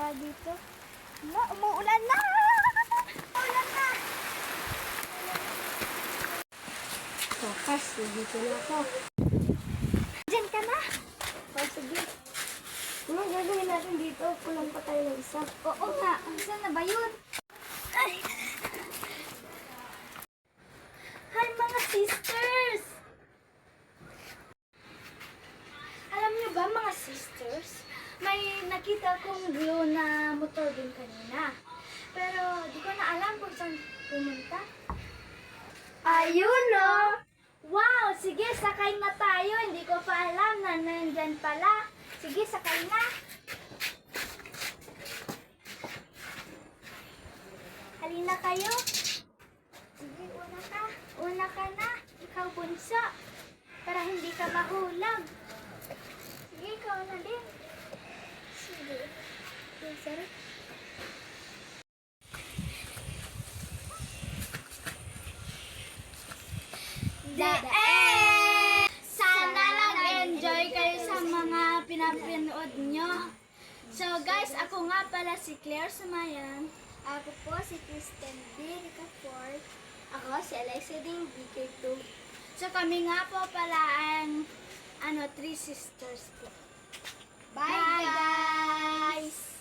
ba dito? Na, umuulan na! Umuulan na! Wakas, dito na ako. Diyan ka na! Oh, sige. Ano gagawin natin dito? Kulang pa tayo ng isa. Oo nga, saan na ba yun? Ay! Hi mga sisters! Alam niyo ba mga sisters, may nakita kong blue na motor din kanina. Pero di ko na alam kung saan pumunta. Ayun no! Wow! Sige, sakay na tayo. Hindi ko pa alam na nandyan pala. Sige, sakay na. Halina kayo. Sige, una ka. Una ka na. Ikaw bunso. Para hindi ka mahulog. Sige, ikaw na din. Sige. Sorry. The end! Sana nag-enjoy kayo sa mga pinapanood nyo. So guys, ako nga pala si Claire Sumayan. Ako po si Kristen B. Ricafort. Ako si Alexia Ding, BK2. So kami nga po pala ang Three Sisters po. Bye, Bye guys!